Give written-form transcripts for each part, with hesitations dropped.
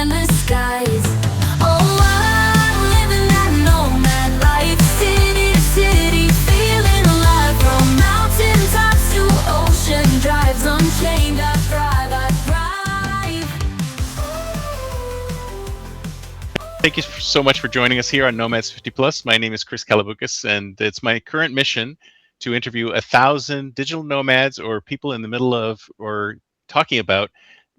endless skies. Oh, I'm living that nomad life, city to city, feeling alive. From mountain tops to ocean drives, unchained I thrive, I thrive. Thank you so much for joining us here on Nomads 50 Plus. My name is Chris Kalaboukis, and it's my current mission to interview 1,000 digital nomads or people in the middle of or talking about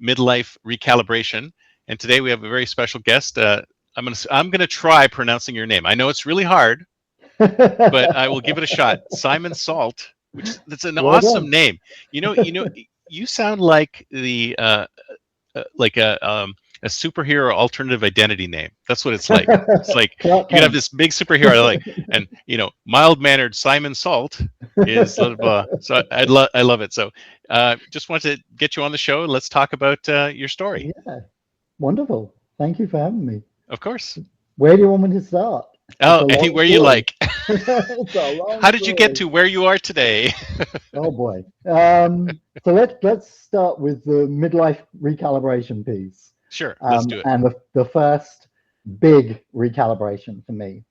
midlife recalibration. And today we have a very special guest. I'm gonna try pronouncing your name. I know it's really hard, but I will give it a shot. Simon Salt, that's an Well awesome done. name. You sound like the like a superhero alternative identity name. That's what it's like. It's like you Clark could have Kent. this big superhero, like, and mild mannered Simon Salt is sort of. So I love it. So just want to get you on the show. Let's talk about your story. Yeah, wonderful. Thank you for having me. Of course. Where do you want me to start? It's a Oh, long anywhere you story. like. It's a long How did you get story. to where you are today? Oh boy. So let's start with the midlife recalibration piece. Sure, let's do it. And the first big recalibration for me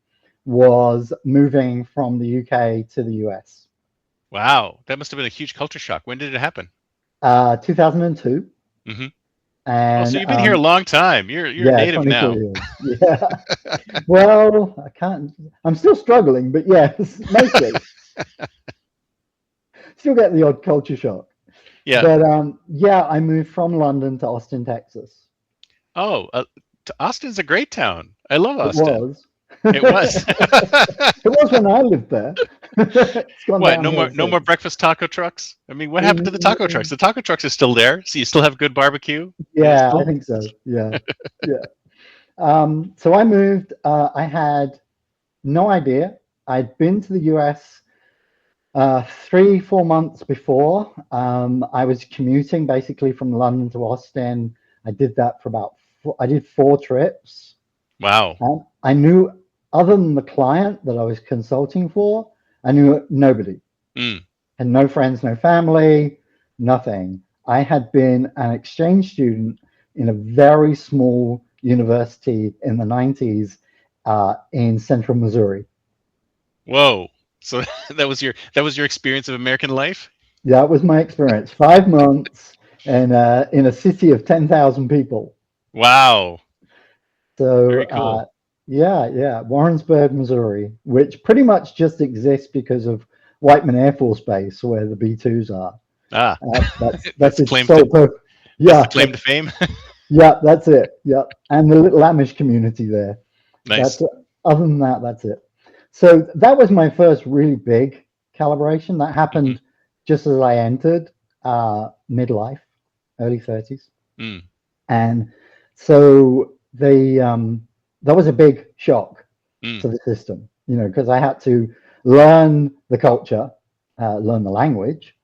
was moving from the UK to the US. Wow, that must have been a huge culture shock. When did it happen? 2002. Mm-hmm. And So you've been here a long time. You're a yeah, native 24 now. years. Yeah. Well, I'm still struggling, but yes, mostly. Still get the odd culture shock. Yeah. But yeah, I moved from London to Austin, Texas. Oh, Austin's a great town. I love It Austin. was. It was. It was when I lived there. It's gone What? downhill No more since. breakfast taco trucks. I mean, what happened to the taco trucks? The taco trucks are still there, so you still have good barbecue. Yeah, Still? I think so. Yeah, yeah. So I moved. I had no idea. I'd been to the US 3-4 months before. I was commuting basically from London to Austin. I did that for I did 4 trips. Wow. I knew, other than the client that I was consulting for, I knew nobody. Mm. Had no friends, no family, nothing. I had been an exchange student in a very small university in the 90s in central Missouri. Whoa. So that was your experience of American life? That was my experience. 5 months and in a city of 10,000 people. Wow. So Very cool. yeah, Warrensburg, Missouri, which pretty much just exists because of Whiteman Air Force Base, where the B-2s are. Ah. That's its claim sole to, purpose. Yeah, claim to fame. yeah, that's it. Yeah, and the little Amish community there. Nice. Other than that, that's it. So that was my first really big calibration. That happened just as I entered midlife, early 30s. Mm. And so that was a big shock to the system, because I had to learn the culture, learn the language.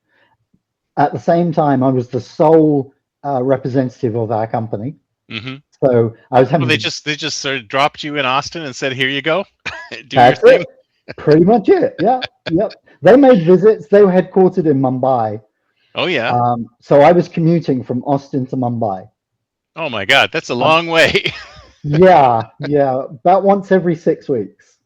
At the same time, I was the sole representative of our company. Mm-hmm. So I was having Well, they just sort of dropped you in Austin and said, "Here you go, do That's your thing." it. Pretty much it. Yeah. Yep. They made visits. They were headquartered in Mumbai. Oh yeah. So I was commuting from Austin to Mumbai. Oh my God, that's a long way. Yeah. About once every 6 weeks.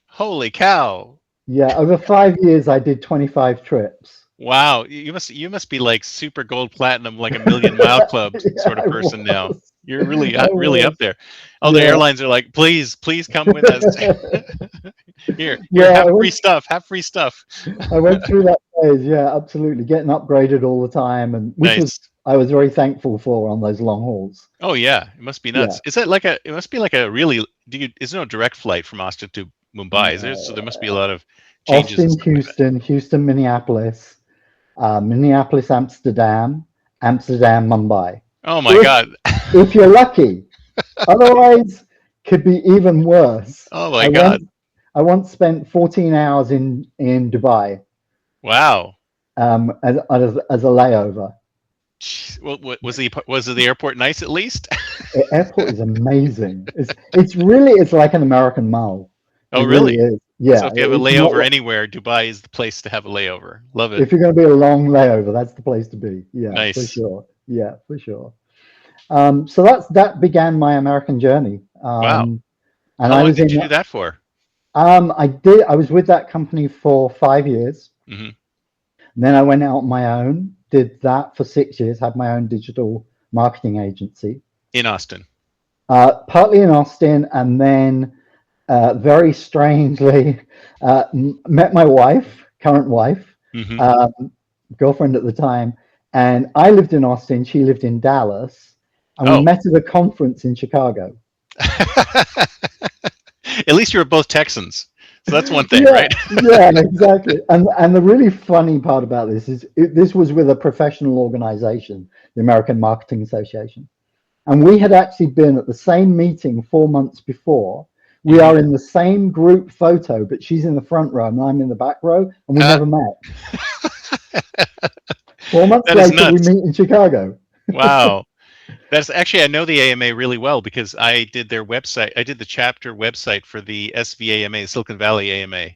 Holy cow. Yeah. Over 5 years, I did 25 trips. Wow, you must be like super gold platinum, like a Million Mile Club sort of person now. You're really up there. All the airlines are like, please come with us. Here, have free stuff. Have free stuff. I went through that phase. Yeah, absolutely. Getting upgraded all the time, and which I was very thankful for on those long hauls. Oh yeah, it must be nuts. Yeah. Is that like it must be like a really? Is there no direct flight from Austin to Mumbai? Is there? So there must be a lot of changes. Austin, Houston, Houston, Minneapolis, Minneapolis, Amsterdam, Mumbai. Oh my God. If you're lucky. Otherwise, could be even worse. Oh my God. I once spent 14 hours in Dubai. Wow. As a layover. Well, was the airport nice at least? The airport is amazing. It's like an American mall. Oh, really? Is. Yeah. So if you have a layover anywhere, Dubai is the place to have a layover. Love it. If you're going to be a long layover, that's the place to be. Yeah, nice. for sure. Yeah, for sure. So that began my American journey. Wow. And How I long was did in. you do that for? I was with that company for 5 years. Hmm. Then I went out on my own, did that for 6 years, had my own digital marketing agency, In Austin. partly in Austin, and then very strangely met my wife, current wife, Hmm. um, girlfriend at the time, and I lived in Austin, she lived in Dallas, and we Oh. met at a conference in Chicago. At least you were both Texans. So that's one thing, Yeah, right? yeah, exactly. And the really funny part about this is this was with a professional organization, the American Marketing Association. And we had actually been at the same meeting 4 months before. We Hmm. are in the same group photo, but she's in the front row and I'm in the back row, and we Uh, never met. 4 months that is later, we nuts. meet in Chicago. Wow. That's actually, I know the AMA really well because I did their website. I did the chapter website for the SVAMA, Silicon Valley AMA.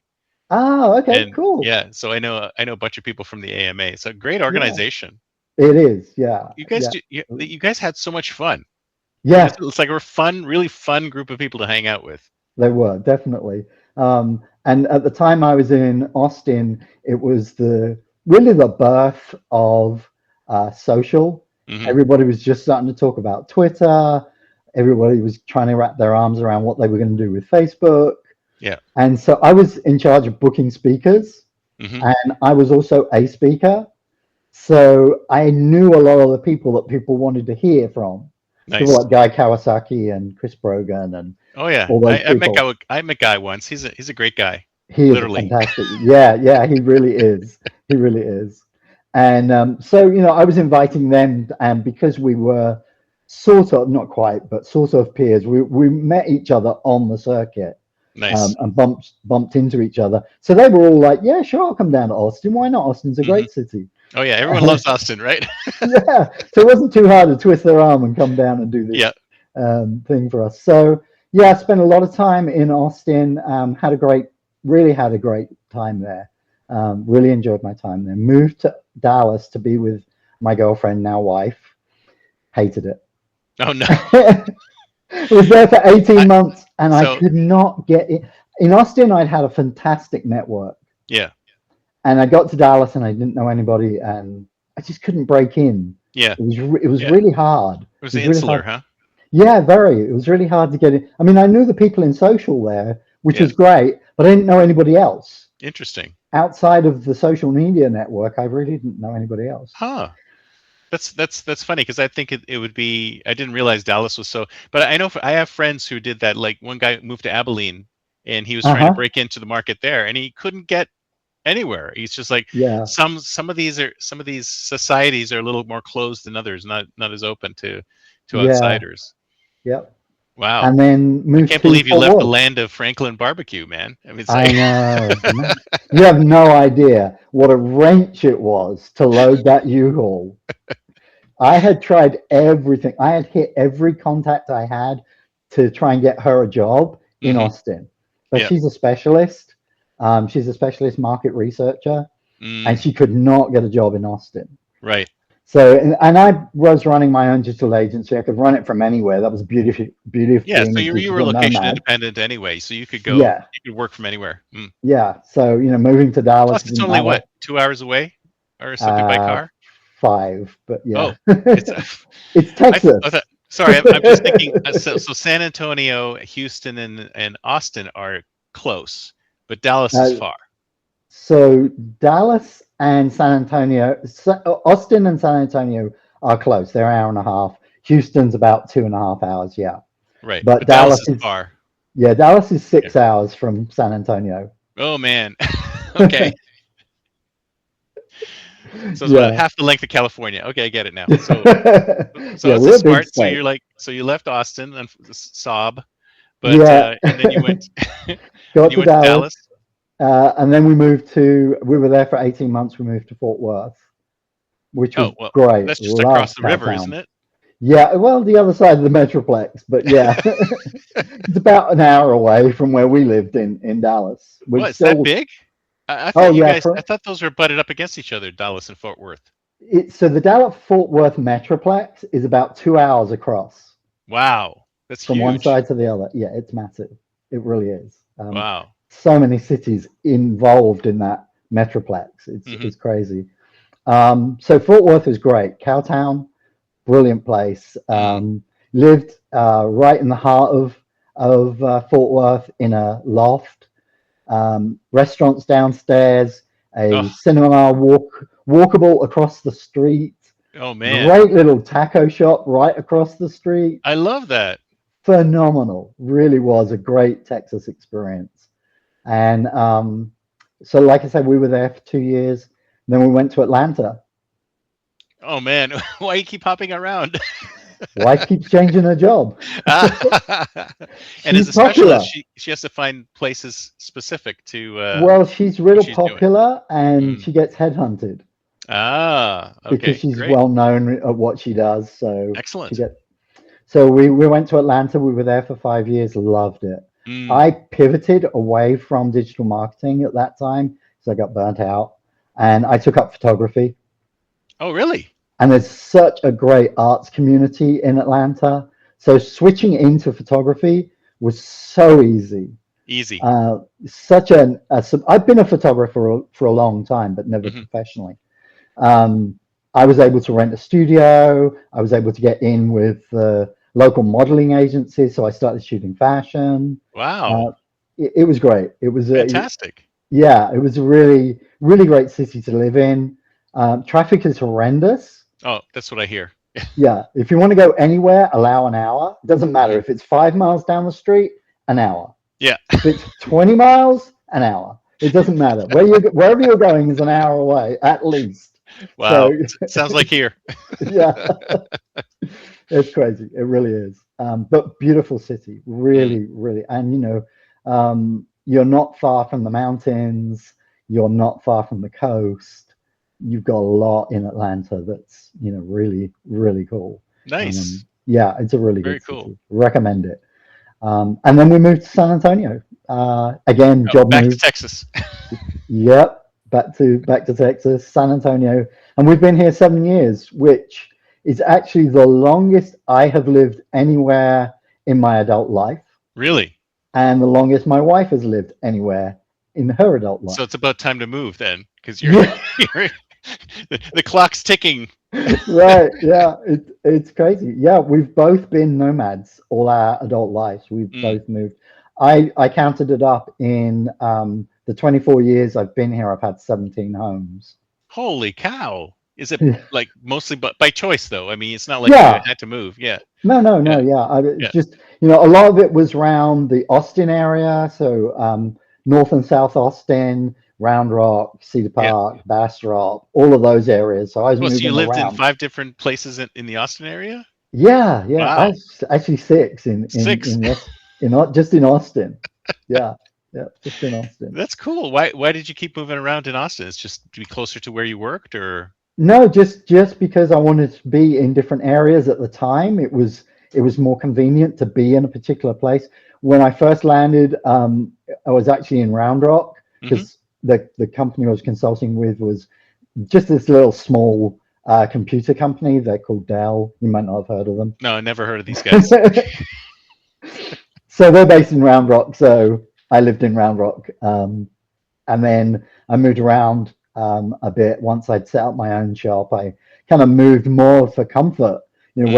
Oh, okay, And cool. yeah, so I know a bunch of people from the AMA. It's a great Yeah, organization. it is. Yeah, You guys yeah, you guys had so much fun. yeah. It's like a fun, really fun group of people to hang out with. They were definitely. And at the time I was in Austin, it was really the birth of social. Hmm. Everybody was just starting to talk about Twitter. Everybody was trying to wrap their arms around what they were going to do with Facebook. Yeah. And so I was in charge of booking speakers, Hmm. and I was also a speaker. So I knew a lot of the people that people wanted to hear from. People Nice. like Guy Kawasaki and Chris Brogan and Oh yeah, all those I met people. Guy once. He's a great guy, He is a literally. fantastic. Yeah, yeah, he really is. He really is. And so, I was inviting them, and because we were sort of, not quite, but sort of peers, we met each other on the circuit, Nice. and bumped into each other. So they were all like, "Yeah, sure, I'll come down to Austin. Why not? Austin's a Hmm. great city." Oh yeah, everyone loves Austin, right? Yeah, so it wasn't too hard to twist their arm and come down and do Yeah. this thing for us. So yeah, I spent a lot of time in Austin. Really had a great time there. Really enjoyed my time there. Moved to Dallas to be with my girlfriend, now wife. Hated it. Oh no. Was there for 18 I, months and I so could not get it. In Austin, I'd had a fantastic network, yeah, and I got to Dallas and I didn't know anybody, and I just couldn't break in. yeah, It was yeah. really hard. It was It was really insular, hard. huh? Yeah, very. It was really hard to get in. I mean, I knew the people in social there, which Yeah. was great, but I didn't know anybody else. Interesting. Outside of the social media network, I really didn't know anybody else. Huh. That's funny because I think it would be. I didn't realize Dallas was so. But I know I have friends who did that. Like one guy moved to Abilene, and he was trying to Uh-huh. break into the market there, and he couldn't get anywhere. He's just like Yeah. some of these societies are a little more closed than others, not as open to Yeah. outsiders. Yep. Wow. And then I moved can't to believe you Fort left the Worth. land of Franklin barbecue, man. I mean, it's I like, know. You have no idea what a wrench it was to load that U-Haul. I had tried everything. I had hit every contact I had to try and get her a job in hmm, Austin. But yeah, she's a specialist. She's a specialist market researcher, and mm, she could not get a job in Austin. right. So, and I was running my own digital agency. I could run it from anywhere. That was beauty of Yeah, being so a you were digital location nomad. independent anyway, so Yeah, you could work from anywhere. Mm. yeah. So, moving to Plus, Dallas it's didn't only matter. what, 2 hours away or something by Uh, car? 5, but yeah, Oh, it's it's I thought, Texas. sorry, I'm just thinking. So San Antonio, Houston, and Austin are close, but Dallas is Uh, far. so Dallas and San Antonio, Austin and San Antonio are close. They're an hour and a half. Houston's about 2.5 hours. Yeah, Right, but but Dallas Dallas is is far. yeah, Dallas is Yeah. 6 hours from San Antonio. Oh man. Okay. So it's about Yeah, half the length of California. Okay, I get it now. So yeah, that's we're a a big smart. So state. you're like, so you left Austin and Saab, but Yeah, and then you went, and got you to went to Dallas, Dallas. and then we were there for 18 months. We moved to Fort Worth, which Oh was well, great. that's just across Loved the that river, isn't town. it? Yeah, well, the other side of the Metroplex, but yeah, it's about an hour away from where we lived in Dallas. We're What? It's that still, big? I oh thought you yeah, guys. I thought those were butted up against each other, Dallas and Fort Worth. So the Dallas-Fort Worth Metroplex is about 2 hours across Wow, that's from one huge. side to the other. Yeah, it's massive. It really is. Wow. So many cities involved in that Metroplex. Hmm. It's crazy. So Fort Worth is great. Cowtown, brilliant place. Mm. Lived right in the heart of Fort Worth in a loft. Restaurants downstairs, a Oh, cinema walkable across the street, oh man, great little taco shop right across the street. I love that. Phenomenal. Really was a great Texas experience. And so, like I said, we were there for 2 years. Then we went to Atlanta. Oh man, why you keep hopping around? Wife keeps changing her job. And as She's a specialist, popular. she has to find places specific to Well, she's what real she's doing. popular and Mm. she gets headhunted Ah, because okay, she's great, well known at what she does. So she excellent. gets. So we went to Atlanta. We were there for 5 years. Loved it. I Mm. pivoted away from digital marketing at that time, so I got burnt out, and I took up photography. Oh, really? And there's such a great arts community in Atlanta. So switching into photography was so easy. Easy. Such I've been a photographer for a long time, but never Hmm. professionally. Um, I was able to rent a studio. I was able to get in with local modeling agencies. So I started shooting fashion. Uh, Wow, it was great. It was fantastic. yeah, it was a really, really great city to live in. Traffic is horrendous. Oh, that's what I hear. Yeah, if you want to go anywhere, allow an hour. It doesn't matter Hmm. if it's 5 miles down the street, an hour. Yeah. If it's 20 miles, an hour. It doesn't matter. Wherever you're going is an hour away at least. So Wow. Sounds like here. yeah, it's crazy. It really is. But beautiful city, Mm. really, really. And you're not far from the mountains. You're not far from the coast. You've got a lot in Atlanta that's really, really cool. Nice. Yeah, it's a really Very good cool. city. Recommend it. And then we moved to San Antonio. Again, Oh, job back to move. Texas. Yep, back to Texas, San Antonio, and we've been here 7 years, which is actually the longest I have lived anywhere in my adult life, Really? and the longest my wife has lived anywhere in her adult life. So it's about time to move then, because you're, Yeah, you're the clock's ticking. right. Yeah, it's crazy. Yeah, we've both been nomads all our adult lives. We've Mm. both moved. I counted it up in the 24 years I've been here. I've had 17 homes. Holy cow! Is it like mostly but by choice though? I mean, it's not like you Yeah. had to move. Yeah. No, no, no. Yeah. Yeah, Yeah. just a lot of it was around the Austin area, so North and South Austin, Round Rock, Cedar Yeah. Park, Bastrop, all of those areas. So I was Well, so you moving lived in around. 5 different places in the Austin area? Yeah, yeah. I Wow. was actually six Six. just in Austin. Yeah, yeah, just in Austin. That's cool. Why did you keep moving around in Austin? It's just to be closer to where you worked, or? No, just because I wanted to be in different areas at the time. It was more convenient to be in a particular place. When I first landed, I was actually in Round Rock Hmm. because the company I was consulting with was just this little small computer company. They're called Dell. You might not have heard of them. No, I never heard of these guys. So they're based in Round Rock. So I lived in Round Rock, and then I moved around a bit. Once I'd set up my own shop, I kind of moved more for comfort. Mm.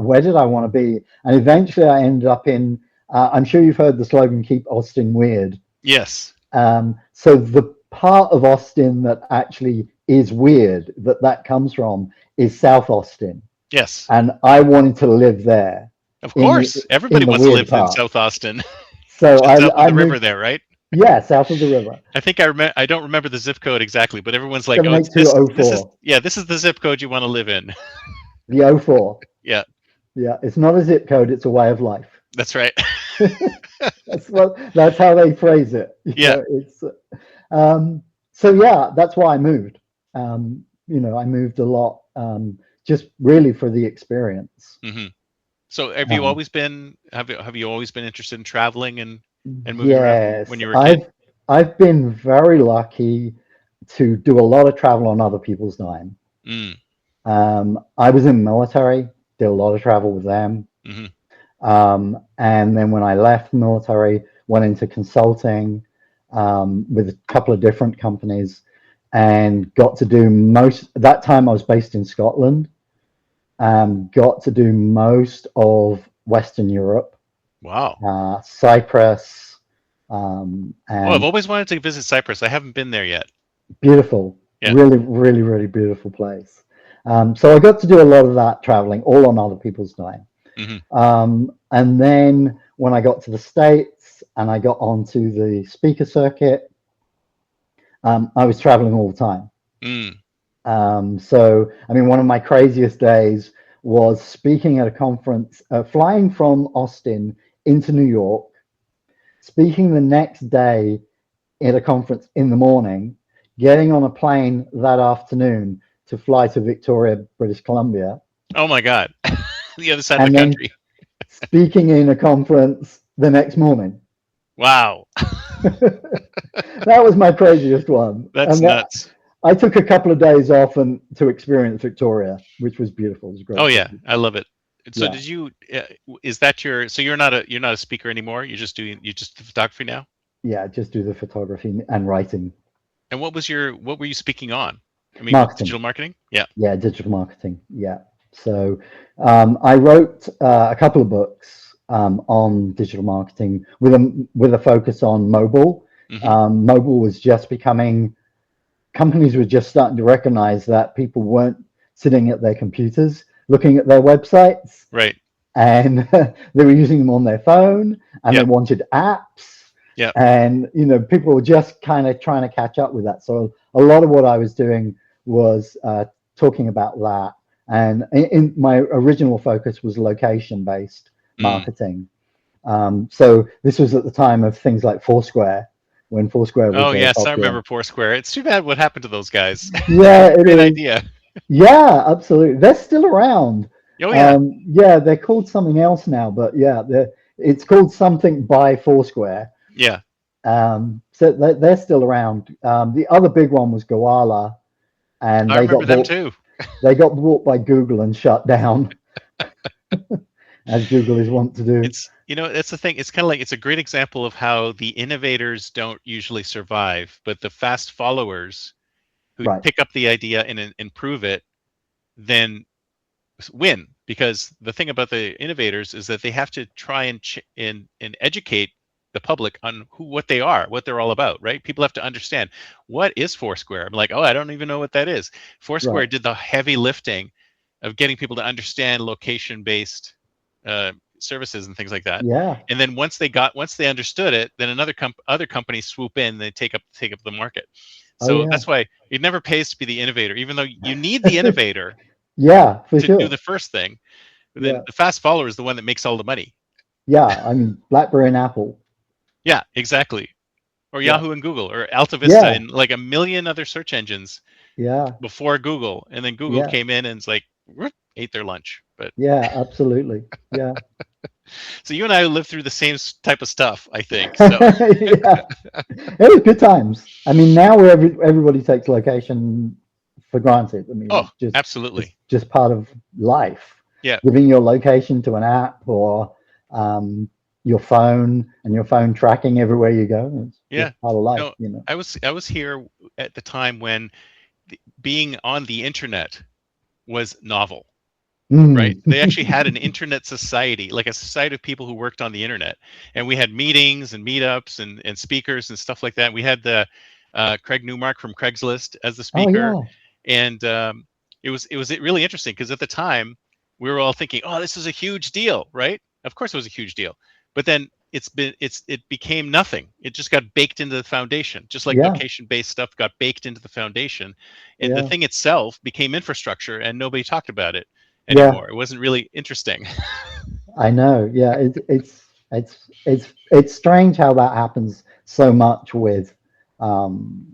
Where did I want to be? And eventually, I ended up in. I'm sure you've heard the slogan "Keep Austin Weird." Yes. So the part of Austin that actually is weird that comes from is South Austin, Yes. and I wanted to live there Of in course. the Everybody wants to weird live in part. South Austin, So just south of I the river moved, there, right? yeah, south of the river, I think I don't remember the zip code exactly, but everyone's like, "Oh, it's this. This is 78204. yeah. This is the zip code you want to live in." The O 04. Yeah, Yeah, it's not a zip code, it's a way of life. that's right. That's how they phrase it. Yeah. It's so yeah, that's why I moved. I moved a lot, just really for the experience. Hmm. So have you Um, always been have you always been interested in traveling and moving around when yes, you were a kid? I've been very lucky to do a lot of travel on other people's dime. Mm. I was in the military, did a lot of travel with them. Hmm. And then when I left the military, went into consulting with a couple of different companies and got to do most, at that time I was based in Scotland, got to do most of Western Europe, Wow. Cyprus, Oh, I've and always wanted to visit Cyprus. I haven't been there yet. beautiful, Yeah. really, really, really beautiful place. So I got to do a lot of that traveling, all on other people's time. Hmm. And then when I got to the States and I got onto the speaker circuit, I was traveling all the time. Mm. So, I mean, one of my craziest days was speaking at a conference, flying from Austin into New York, speaking the next day at a conference in the morning, getting on a plane that afternoon to fly to Victoria, British Columbia, Oh my God. The other side of the and then country. speaking in a conference the next morning. Wow. That was my craziest one. That's And that, nuts. I took a couple of days off and to experience Victoria, which was beautiful. It was a Oh great yeah, city. I love it. So Yeah, did you? Is that your? So you're not a speaker anymore. You just do photography now. yeah, just do the photography and writing, And what were you speaking on? I mean, with marketing. digital marketing? Yeah. Yeah, digital marketing. Yeah. So I wrote a couple of books on digital marketing with a focus on mobile. Hmm. Mobile was just becoming, companies were just starting to recognize that people weren't sitting at their computers looking at their websites, Right. and they were using them on their phone, and they Yeah. wanted apps, Yeah. and people were just kind of trying to catch up with that. So a lot of what I was doing was talking about that, and in my original focus was location based Mm. marketing. So this was at the time of things like Foursquare, when Foursquare was Oh very yes, I popular. remember Foursquare. It's too bad what happened to those guys. That was Yeah, a it great is. idea. Yeah, absolutely. They're still around. Oh yeah. Yeah, they're called something else now, but yeah, it's called something by Foursquare. Yeah. So they're still around. The other big one was Goala, and I remember them too. they got bought by Google and shut down, as Google is wont to do. That's the thing. It's kind of like it's a great example of how the innovators don't usually survive, but the fast followers who Right. pick up the idea and improve it then win, because the thing about the innovators is that they have to try and educate the public on what they are, what they're all about, right? People have to understand, what is Foursquare. I'm like, oh, I don't even know what that is. Right. Foursquare did the heavy lifting of getting people to understand location based services and things like that. Yeah. And then once they understood it, then other companies swoop in, they take up the market. Oh So yeah. that's why it never pays to be the innovator, even though you need the innovator Yeah, for to do sure. the first thing. But then Yeah. the fast follower is the one that makes all the money. Yeah. I mean, BlackBerry and Apple. Yeah, exactly. Or Yeah. Yahoo and Google or Alta Vista Yeah. and like a million other search engines Yeah. before Google. And then Google Yeah. came in and it's like, whoop, ate their lunch. But Yeah. Absolutely. Yeah. so you and I lived through the same type of stuff, I think. So Yeah. It was good times. I mean, now everybody takes location for granted. I mean, oh, it's just absolutely. part of life. Yeah. Giving your location to an app or your phone and your phone tracking everywhere you go. It's Yeah. just part of life, No, I was here at the time when being on the internet was novel. Right? Mm. They actually had an internet society, like a society of people who worked on the internet, and we had meetings and meetups and speakers and stuff like that. We had the Craig Newmark from Craigslist as the Oh speaker, yeah. and it was really interesting because at the time we were all thinking, oh, this is a huge deal, right? Of course, it was a huge deal, but then it became nothing. It just got baked into the foundation, just like Yeah. location-based stuff got baked into the foundation, and the Yeah. thing itself became infrastructure, and nobody talked about it Yeah. anymore. It wasn't really interesting. I know. Yeah. It's strange how that happens so much um,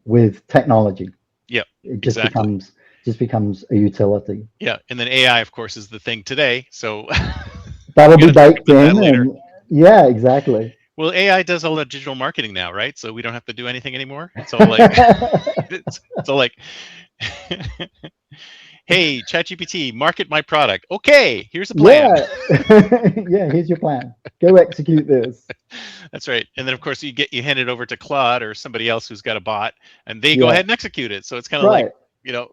with technology. Yeah, It exactly. just becomes a utility. Yeah, and then AI, of course, is the thing today. So That'll we got be to talk baked about that in, later. and yeah, exactly. Well, AI does all the digital marketing now, right? So we don't have to do anything anymore. It's all like it's all like Hey, ChatGPT, market my product. Okay, here's a plan. Yeah. Yeah, here's your plan. Go execute this. That's right. And then of course you hand it over to Claude or somebody else who's got a bot, and they go Yeah. ahead and execute it. So it's kind of like, Right. you know,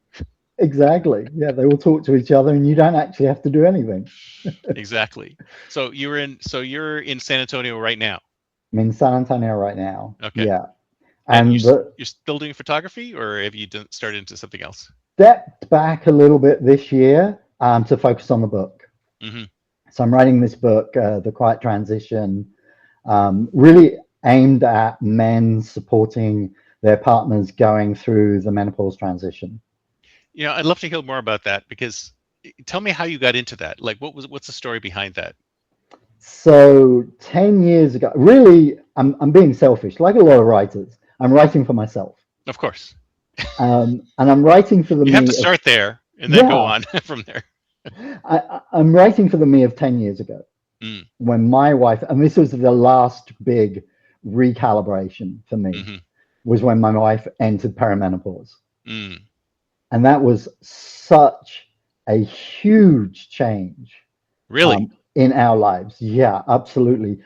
Exactly. Yeah, they will talk to each other and you don't actually have to do anything. exactly. So you're in San Antonio right now. I'm in San Antonio right now. Okay. Yeah. And And the you're still doing photography, or have you started into something else? stepped back a little bit this year to focus on the book. Mm-hmm. So I'm writing this book, The Quiet Transition, really aimed at men supporting their partners going through the menopause transition. Yeah, I'd love to hear more about that, because tell me how you got into that. Like, what's the story behind that? So 10 years ago, really, I'm being selfish, like a lot of writers. I'm writing for myself. Of course, And I'm writing for the you have me to of, start there and then go yeah, on from there. I'm writing for the me of 10 years ago Mm, when my wife, and this was the last big recalibration for me, mm-hmm, was when my wife entered perimenopause. mm. And that was such a huge change Really? in our lives. Yeah, absolutely.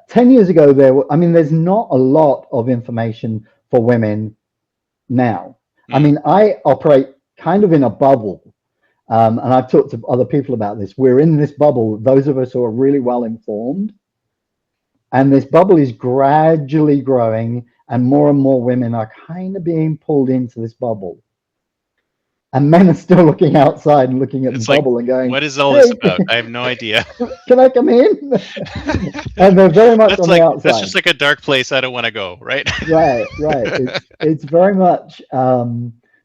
10 years ago, there's not a lot of information for women now. I Mm. mean, I operate kind of in a bubble. And I've talked to other people about this. We're in this bubble, those of us who are really well informed. And this bubble is gradually growing, and more women are kind of being pulled into this bubble. And men are still looking outside and looking at the It's like, bubble and going, what is all this "Hey, about? I have no idea. can I come in?" And they're very much on the That's outside. just like a dark place I don't want to go, right? Right, right. It's very much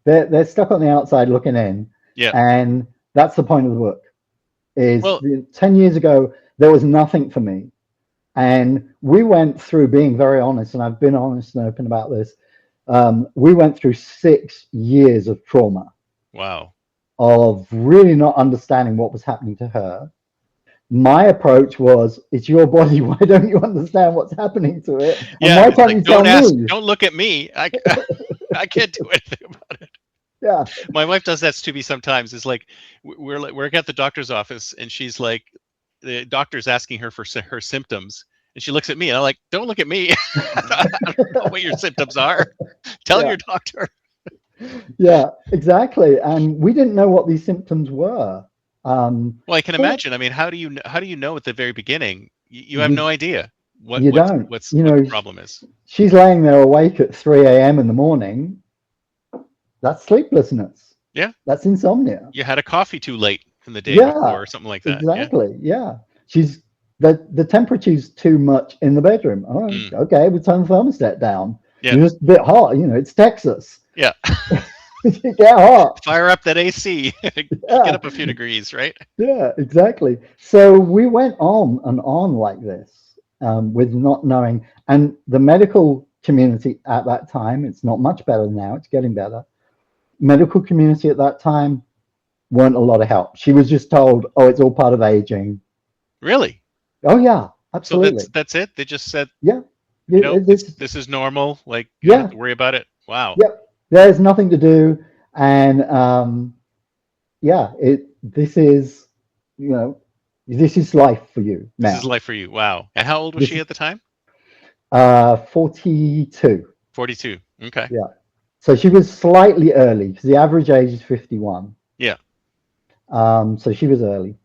they're stuck on the outside looking in, Yeah. and that's the point of the book. Well, 10 years ago there was nothing for me, and we went through, being very honest, and I've been honest and open about this. We went through 6 years of trauma, wow. of really not understanding what was happening to her. My approach was, it's your body. Why don't you understand what's happening to it? And Yeah, why it's can't like, you tell me? don't look at me. I can't do anything about it. Yeah. My wife does that to me sometimes. It's like we're at the doctor's office, and she's like, the doctor's asking her for her symptoms, and she looks at me, and I'm like, don't look at me. I don't know what your symptoms are. Tell Yeah. your doctor. Yeah, exactly. And we didn't know what these symptoms were. Well, I can So imagine. I mean, how do you know at the very beginning? You have you no idea what you don't. what the problem is. She's laying there awake at 3 a.m. in the morning. That's sleeplessness. Yeah. That's insomnia. You had a coffee too late in the day Yeah, before, or something like that. Yeah. exactly. Yeah. She's the temperature's too much in the bedroom. Oh, Mm. okay, we turn the thermostat down. Yeah. You're just a bit hot, it's Texas. Yeah. You get hot. Fire up that AC. Yeah. Get up a few degrees, right? Yeah, exactly. So we went on and on like this, with not knowing. And the medical community at that time, it's not much better now, it's getting better. Medical community at that time weren't a lot of help. She was just told, oh, it's all part of aging. Really? Oh, yeah, So absolutely. that's it? They just said, Yeah. this is normal. Like, you don't have to worry about it. Wow. Yep. There's nothing to do. And yeah, this is, this is life for you now. This is life for you. Wow. And how old was she at the time? 42. 42. Okay. Yeah. So she was slightly early, because the average age is 51. Yeah. So she was early.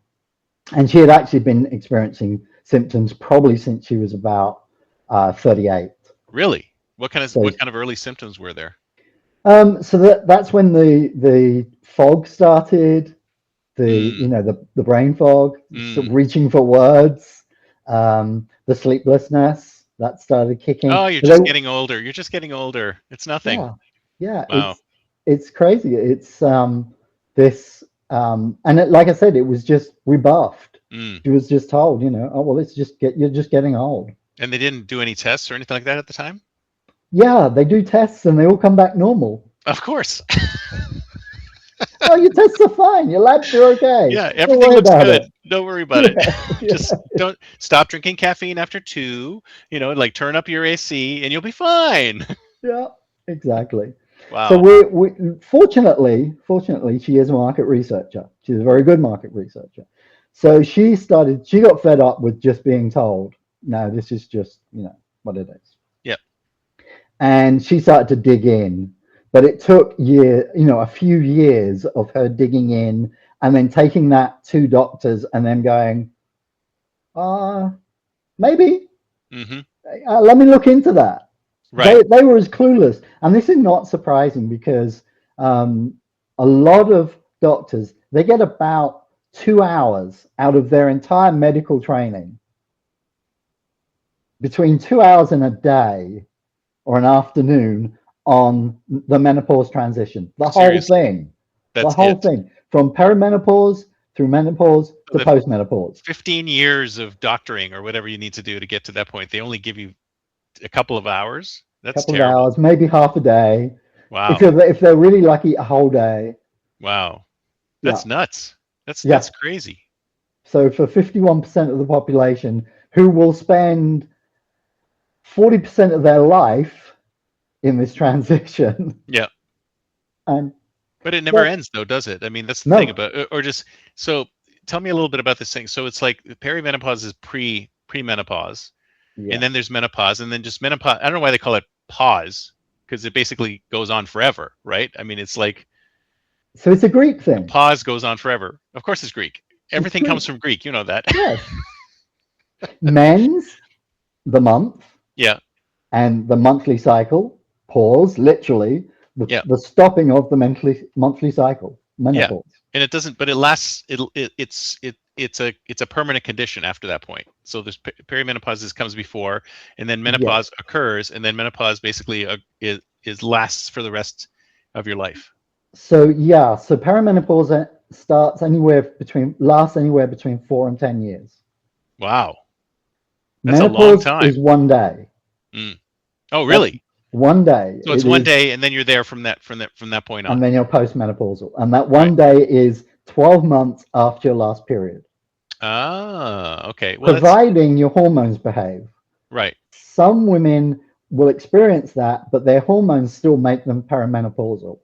And she had actually been experiencing symptoms probably since she was about 38. Really? What kind of early symptoms were there? So that's when the fog started, the brain fog, sort of reaching for words, the sleeplessness that started kicking. Oh, you're just getting older. You're just getting older. It's nothing. Yeah. Wow. It's crazy. It's this and like I said, it was just rebuffed. She was just told, oh well, you're just getting old. And they didn't do any tests or anything like that at the time? Yeah, they do tests and they all come back normal. Of course. Oh, your tests are fine. Your labs are okay. Yeah, everything looks good. Don't worry about it. Yeah. Just don't stop drinking caffeine after 2, like turn up your AC and you'll be fine. Yeah, exactly. So Wow. we fortunately, she is a market researcher. She's a very good market researcher. So she got fed up with just being told, no, this is just, what it is. Yep. And she started to dig in. But it took a few years of her digging in and then taking that to doctors and then going, maybe, Mm-hmm. let me look into that. Right. They were as clueless. And this is not surprising because a lot of doctors, they get about 2 hours out of their entire medical training, between 2 hours in a day or an afternoon, on the menopause transition. The whole Seriously, thing. The that's whole it. thing. From perimenopause through menopause to The postmenopause. 15 years of doctoring or whatever you need to do to get to that point, they only give you a couple of hours. A That's couple of terrible. hours, maybe half a day. Wow. If they're really lucky, a whole day. Wow. Yeah. That's nuts. That's Yeah. crazy. So for 51% of the population who will spend 40% of their life in this transition, Yeah. and But it never that, ends though, does it? I mean, that's the thing no, about or just so tell me a little bit about this thing. So it's like perimenopause is premenopause, and yeah. then there's menopause, and then just menopause. I don't know why they call it pause, because it basically goes on forever, right? I mean, it's like So it's a Greek the thing. pause goes on forever. Of course, it's Greek. It's Everything Greek. comes from Greek. You know that. Yes. Men's, the month, Yeah. and the monthly cycle, pause, literally, Yeah. the stopping of the monthly cycle, Yeah. menopause. And it doesn't, but it lasts. It's a permanent condition after that point. So there's perimenopause comes before, and then Yeah. menopause occurs, and then menopause basically is lasts for the rest of your life. So yeah, so perimenopause lasts anywhere between 4 and 10 years. Wow, that's a long Menopause time. is one day. Mm. Oh, That's really? one day. So it's It one is, day, and then you're there from that point and on. then you're postmenopausal, and that Right. one day is 12 months after your last period, Ah, okay. Well, that's providing your hormones behave. right. Some women will experience that, but their hormones still make them perimenopausal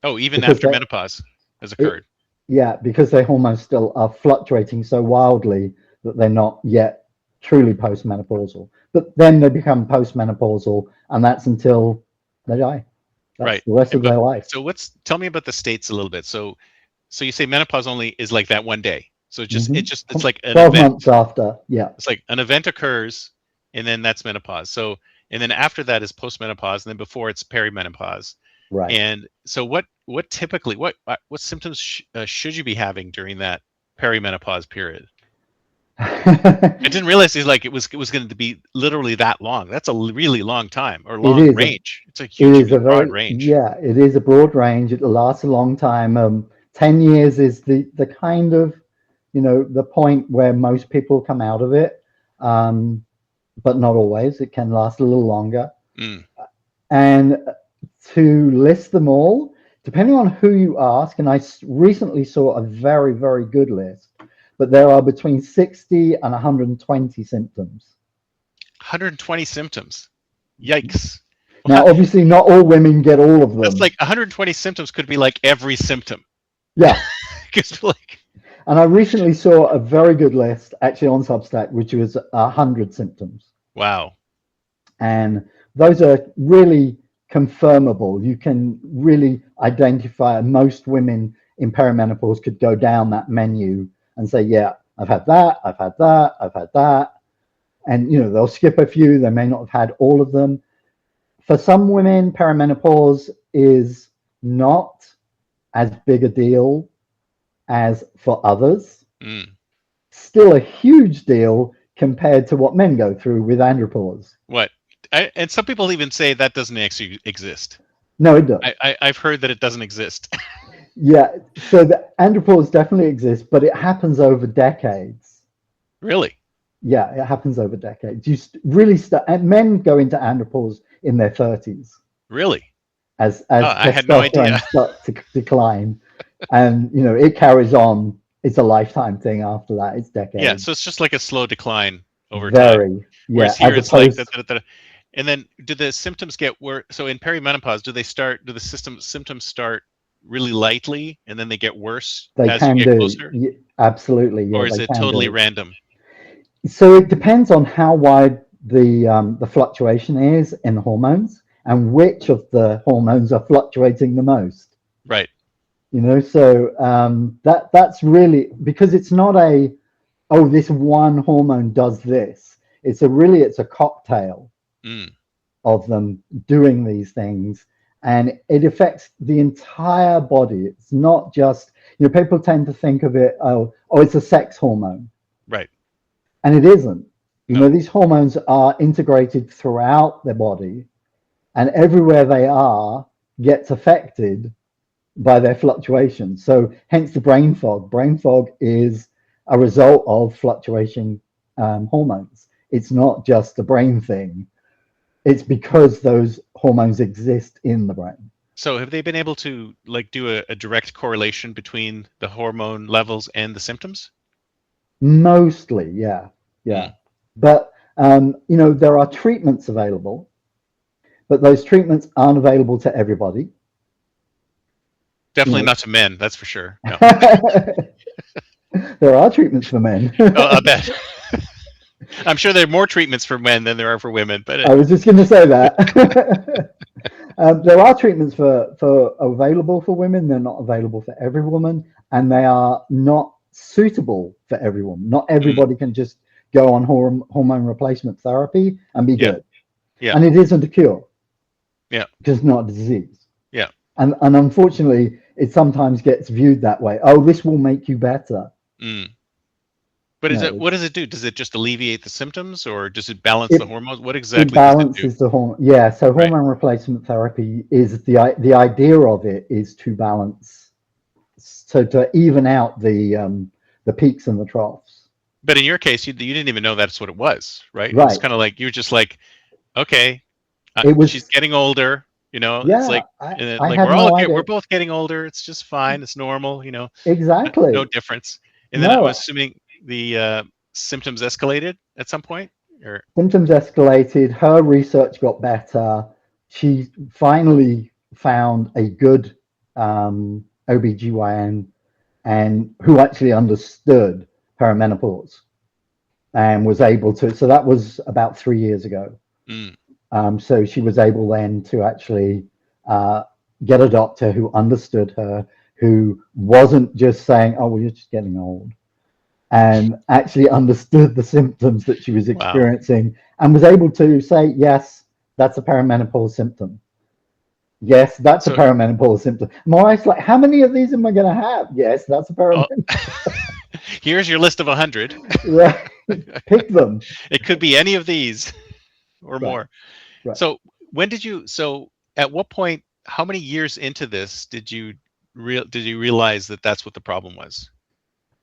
Oh, even because after menopause has occurred. because their hormones still are fluctuating so wildly that they're not yet truly postmenopausal. But then they become postmenopausal, and that's until they die. That's Right. the rest And of but their life. so tell me about the states a little bit. So you say menopause only is like that one day. So Hmm. it's like an 12 event. months after, yeah, It's like an event occurs, and then that's menopause. So and then after that is postmenopause, and then before it's perimenopause. right. And so what typically what symptoms should you be having during that perimenopause period? I didn't realize it was going to be literally that long. That's a really long time or It long is a range. It's a it is hugely a broad very range. yeah, it is a broad range. It lasts a long time. 10 years is the kind of the point where most people come out of it, but not always. It can last a little longer. Mm. And to list them all, depending on who you ask, and I recently saw a very, very good list, but there are between 60 and 120 symptoms. 120 symptoms. Yikes. Now, obviously, not all women get all of That's them. like 120 symptoms could be like every symptom. Yeah. Because like And I recently saw a very good list actually on Substack, which was 100 symptoms. wow. And those are really confirmable. You can really identify, most women in perimenopause could go down that menu and say, yeah, I've had that, I've had that, I've had that. And, they'll skip a few. They may not have had all of them. For some women, perimenopause is not as big a deal as for others. Mm. Still a huge deal compared to what men go through with andropause. What? And some people even say that doesn't actually exist. No, it does. I've heard that it doesn't exist. Yeah, so the andropause definitely exists, but it happens over decades. Really? Yeah, it happens over decades. You really start, and men go into andropause in their 30s Really? as I had no idea. testosterone starts to decline, and it carries on. It's a lifetime thing after that. It's decades. Yeah, so it's just like a slow decline over time. Very, yeah. Whereas here As it's like opposed, And then do the symptoms get worse? So in perimenopause, do the symptoms start really lightly and then they get worse They as you can get do. closer? Absolutely, yeah, Or is they it can totally do. random? So it depends on how wide the fluctuation is in the hormones and which of the hormones are fluctuating the most. Right. So that's really because it's not a, oh, this one hormone does this. It's a cocktail Mm. of them doing these things, and it affects the entire body. It's not just, people tend to think of it, oh, it's a sex hormone, Right. and it isn't. No. These hormones are integrated throughout the body, and everywhere they are gets affected by their fluctuations. So hence the brain fog. Brain fog is a result of fluctuating hormones. It's not just a brain thing. It's because those hormones exist in the brain. So have they been able to like do a direct correlation between the hormone levels and the symptoms? Mostly, yeah. Mm. But there are treatments available, but those treatments aren't available to everybody. Definitely not to men, that's for sure. No. There are treatments for men. Oh, I bet. I'm sure there are more treatments for men than there are for women, but I was just going to say that. There are treatments for available for women. They're not available for every woman, and they are not suitable for everyone. Not everybody can just go on hormone replacement therapy and be good. Yeah. And it isn't a cure. Yeah. Because it's not a disease. Yeah. And unfortunately, it sometimes gets viewed that way. Oh, this will make you better. Mm. But what does it do? Does it just alleviate the symptoms, or does it balance the hormones? What exactly does it do? It balances the hormone. Yeah, so hormone replacement therapy is the idea of it is to balance, so to even out the peaks and the troughs. But in your case, you didn't even know that's what it was, right? Right. It was kind of like you were just like, okay, she's getting older. Yeah, it's like, I had no idea. we're both getting older. It's just fine. It's normal. Exactly. No difference. And then I was assuming the symptoms escalated at some point, or symptoms escalated. Her research got better. She finally found a good OBGYN and who actually understood perimenopause and was able to. So that was about 3 years ago. So she was able then to actually get a doctor who understood her, who wasn't just saying, oh, well, you're just getting old, and actually understood the symptoms that she was experiencing and was able to say, yes, that's a perimenopause symptom. Yes, that's a perimenopause symptom. My wife's like, how many of these am I going to have? Yes, that's a perimenopause. Here's your list of 100. Right. Pick them. It could be any of these or more. Right. So at what point, how many years into this did you realize that that's what the problem was?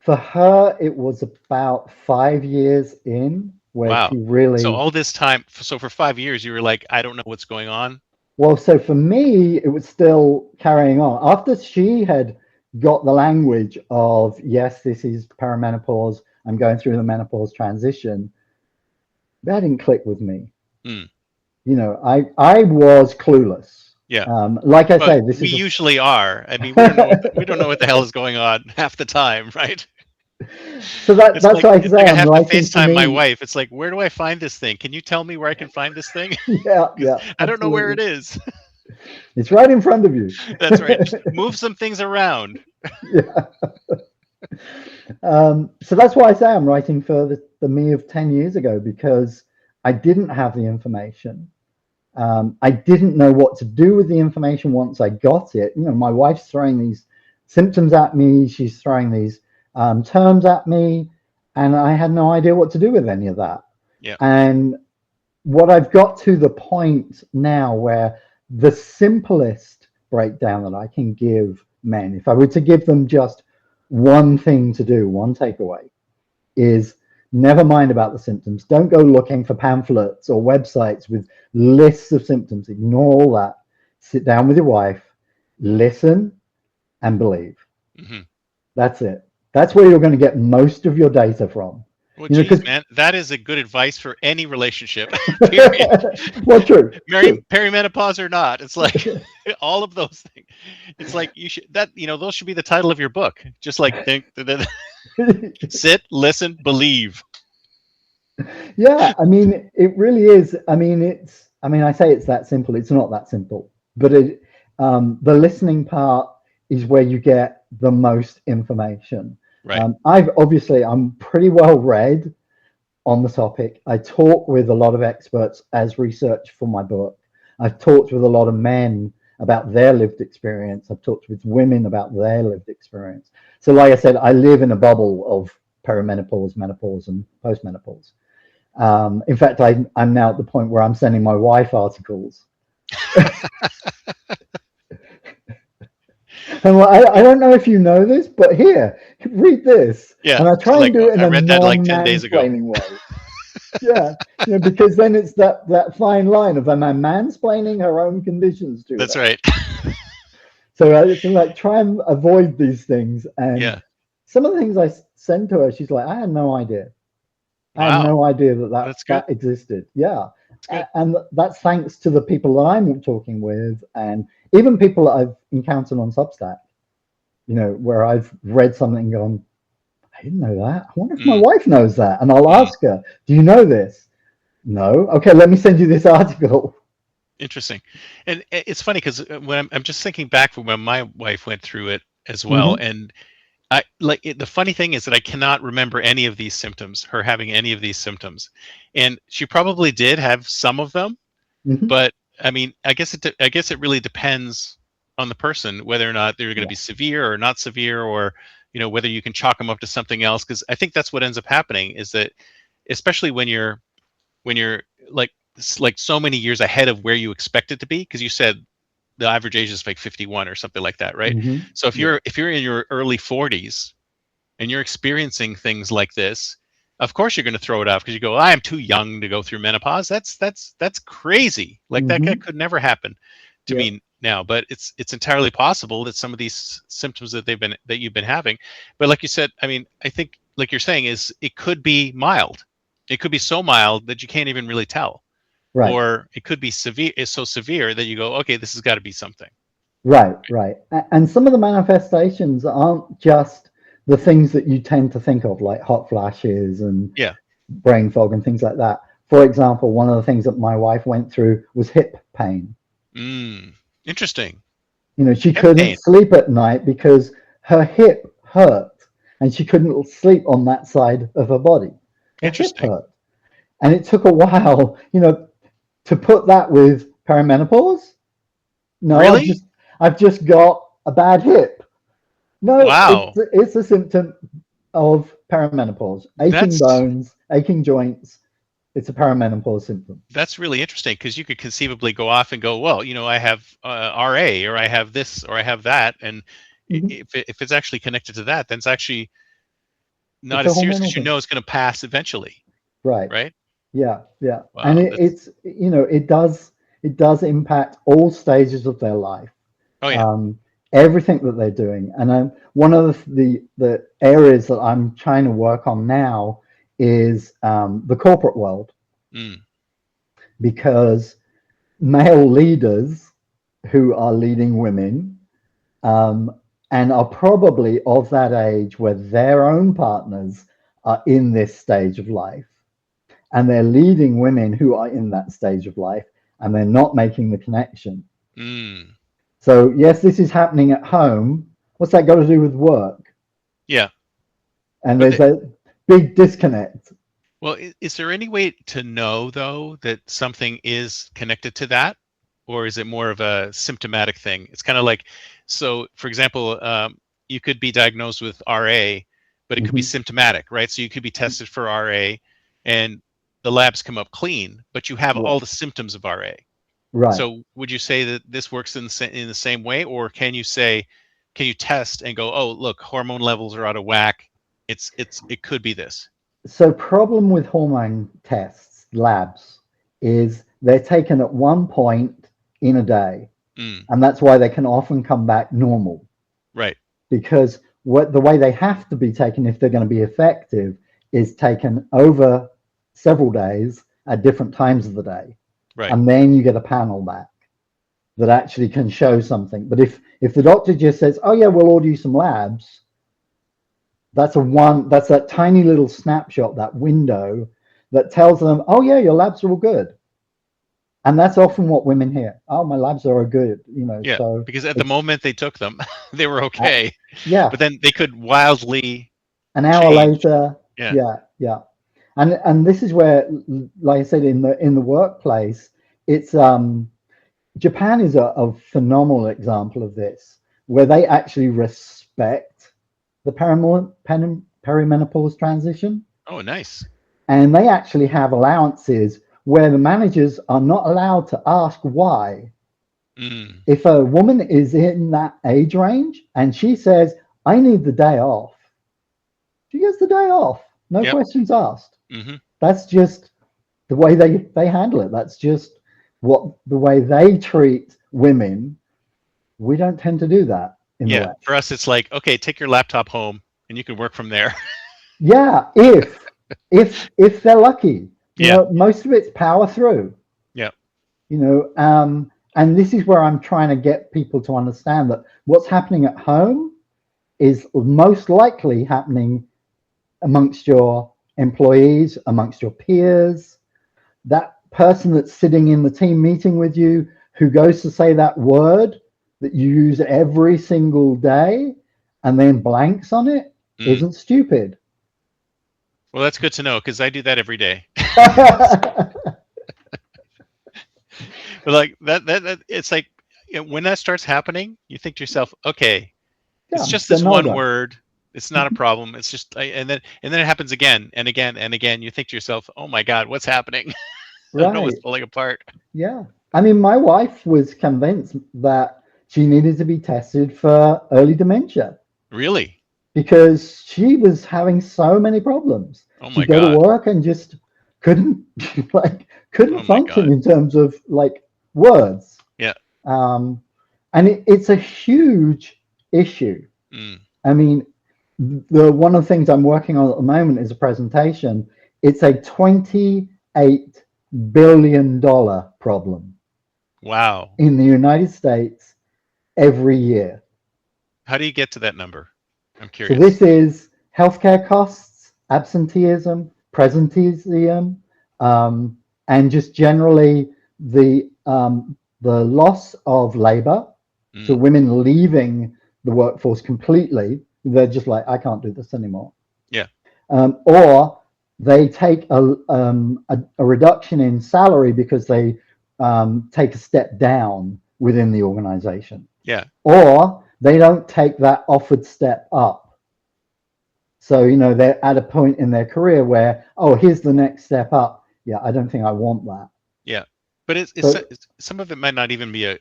For her, it was about 5 years in where she really. So all this time, so for 5 years, you were like, I don't know what's going on. Well, so for me, it was still carrying on. After she had got the language of, yes, this is perimenopause, I'm going through the menopause transition, that didn't click with me. I was clueless. Yeah. Like I say, we usually are. I mean, we don't know what the hell is going on half the time, right? So that's like, why I say I have to FaceTime my wife. It's like, where do I find this thing? Can you tell me where I can find this thing? Yeah. I don't know where it is. It's right in front of you. That's right. Just move some things around. Yeah. So that's why I say I'm writing for the me of 10 years ago, because I didn't have the information. I didn't know what to do with the information once I got it. My wife's throwing these symptoms at me. She's throwing these terms at me, and I had no idea what to do with any of that. Yeah. And what I've got to the point now where the simplest breakdown that I can give men, if I were to give them just one thing to do, one takeaway, is never mind about the symptoms. Don't go looking for pamphlets or websites with lists of symptoms. Ignore all that. Sit down with your wife, listen, and believe. Mm-hmm. That's it. That's where you're going to get most of your data from. Well, You know, geez, because man, that is a good advice for any relationship. Period. well, true, true. Perimenopause or not, it's like all of those things. It's like you should that those should be the title of your book. Just like think, sit, listen, believe. Yeah, I mean, it really is. I mean, I say it's that simple. It's not that simple, but the listening part is where you get the most information. Right. I'm pretty well read on the topic. I talk with a lot of experts as research for my book. I've talked with a lot of men about their lived experience. I've talked with women about their lived experience. So, like I said, I live in a bubble of perimenopause, menopause, and postmenopause. In fact, I'm now at the point where I'm sending my wife articles. And I don't know if you know this, but here, read this. Yeah. And I try and Like do it in I a read that like 10 days ago. non-mansplaining way. Yeah, because then it's that fine line of, am I mansplaining her own conditions to That's her? right. So I like try and avoid these things. And Yeah. some of the things I send to her, she's like, I had no idea. I had Wow. no idea That's good. that existed. Yeah. That's good. And that's thanks to the people that I'm talking with, and even people that I've encountered on Substack, where I've read something and gone, I didn't know that. I wonder if my wife knows that. And I'll ask her, do you know this? No. Okay, let me send you this article. Interesting. And it's funny because when I'm just thinking back from when my wife went through it as well. And the funny thing is that I cannot remember any of these symptoms, her having any of these symptoms. And she probably did have some of them, but I mean, I guess it really depends on the person whether or not they're going to be severe or not severe, or whether you can chalk them up to something else. Because I think that's what ends up happening is that, especially when you're like so many years ahead of where you expect it to be, because you said the average age is like 51 or something like that, right? So if you're in your early 40s and you're experiencing things like this, of course you're going to throw it off because you go, I am too young to go through menopause. That's crazy. Like that could never happen to me now. But it's entirely possible that some of these symptoms that you've been having, but like you said, I mean, I think like you're saying is it could be mild. It could be so mild that you can't even really tell. Right. Or it could be severe. It's so severe that you go, okay, this has got to be something. Right. And some of the manifestations aren't just the things that you tend to think of, like hot flashes and brain fog and things like that. For example, one of the things that my wife went through was hip pain. Interesting. She couldn't sleep at night because her hip hurt and she couldn't sleep on that side of her body. Her hip hurt. And it took a while, to put that with perimenopause. No, really? I've just got a bad hip. No, wow. It's a symptom of perimenopause. Aching bones, aching joints. It's a perimenopause symptom. That's really interesting because you could conceivably go off and go, well, I have RA, or I have this, or I have that, and if it's actually connected to that, then it's actually not as serious because it's going to pass eventually. Right. Right. Yeah. Wow, and it's it does impact all stages of their life. Oh yeah. Everything that they're doing. And one of the areas that I'm trying to work on now is the corporate world, because male leaders who are leading women and are probably of that age where their own partners are in this stage of life, and they're leading women who are in that stage of life, and they're not making the connection. So yes, this is happening at home. What's that got to do with work? Yeah. And there's a big disconnect. Well, is there any way to know, though, that something is connected to that? Or is it more of a symptomatic thing? It's kind of like, so for example, you could be diagnosed with RA, but it could be symptomatic, right? So you could be tested for RA and the labs come up clean, but you have all the symptoms of RA. Right. So would you say that this works in the same way, or can you test and go, oh, look, hormone levels are out of whack. It could be this. So problem with hormone tests, labs, is they're taken at one point in a day. And that's why they can often come back normal. Right. Because the way they have to be taken if they're going to be effective is taken over several days at different times of the day. Right. And then you get a panel back that actually can show something. But if the doctor just says, oh yeah, we'll order you some labs, that's that tiny little snapshot, that window that tells them, oh yeah, your labs are all good. And that's often what women hear. Oh, my labs are good, Yeah, so because at the moment they took them, they were okay. yeah. But then they could wildly An hour change. later, Yeah. yeah. And this is where, like I said, in the workplace, it's Japan is a phenomenal example of this, where they actually respect the perimenopause transition, Oh, nice. and they actually have allowances where the managers are not allowed to ask why. Mm. If a woman is in that age range and she says, I need the day off, she gets the day off. No Yep. questions asked. Mm-hmm. That's just the way they handle it. That's just the way they treat women. We don't tend to do that in the West. For us, it's like, okay, take your laptop home and you can work from there. Yeah, if they're lucky. Most of it's power through. Yeah. And this is where I'm trying to get people to understand that what's happening at home is most likely happening amongst your employees, amongst your peers. That person that's sitting in the team meeting with you who goes to say that word that you use every single day and then blanks on it isn't stupid. Well, that's good to know, because I do that every day. But like that it's like, when that starts happening, you think to yourself, okay, it's just this one word. It's not a problem. It's just, and then it happens again and again and again. You think to yourself, oh my God, what's happening? I don't know what's falling apart. Yeah. I mean, my wife was convinced that she needed to be tested for early dementia. Really? Because she was having so many problems. Oh my She'd go to work and just couldn't function in terms of like words. Yeah. And it's a huge issue. I mean, one of the things I'm working on at the moment is a presentation. It's a $28 billion problem. Wow. In the United States every year. How do you get to that number? I'm curious. So this is healthcare costs, absenteeism, presenteeism, and just generally the loss of labor. So women leaving the workforce completely. They're just like, I can't do this anymore. Yeah. Or they take a reduction in salary because they take a step down within the organization. Yeah. Or they don't take that offered step up. So, they're at a point in their career where, oh, here's the next step up. Yeah, I don't think I want that. Yeah. But some of it might not even be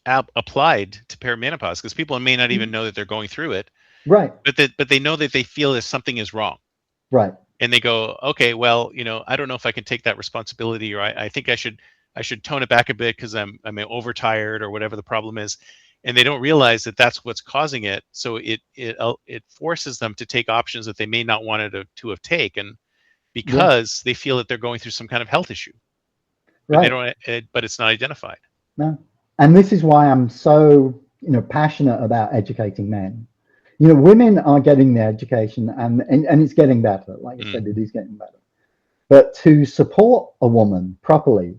applied to perimenopause, because people may not even know that they're going through it. Right. But they know that they feel that something is wrong. Right. And they go, okay, well, I don't know if I can take that responsibility, or I think I should tone it back a bit because I'm overtired or whatever the problem is. And they don't realize that that's what's causing it. So it forces them to take options that they may not wanted to have taken, because they feel that they're going through some kind of health issue. But they don't. But it's not identified. No. And this is why I'm so passionate about educating men. Women are getting their education, and it's getting better. Like I said, it is getting better. But to support a woman properly,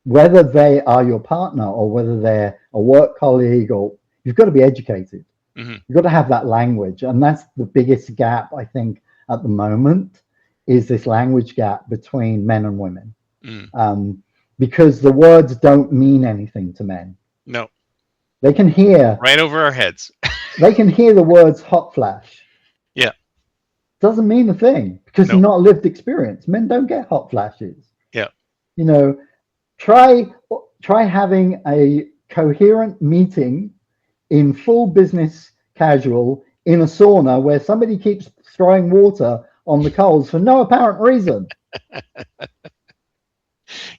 whether they are your partner or whether they're a work colleague, or you've got to be educated. You've got to have that language. And that's the biggest gap, I think, at the moment, is this language gap between men and women. Because the words don't mean anything to men. No. They can hear. Right over our heads. They can hear the words hot flash. Yeah. Doesn't mean a thing, because it's not lived experience. Men don't get hot flashes. Yeah. Try having a coherent meeting in full business casual in a sauna where somebody keeps throwing water on the coals for no apparent reason.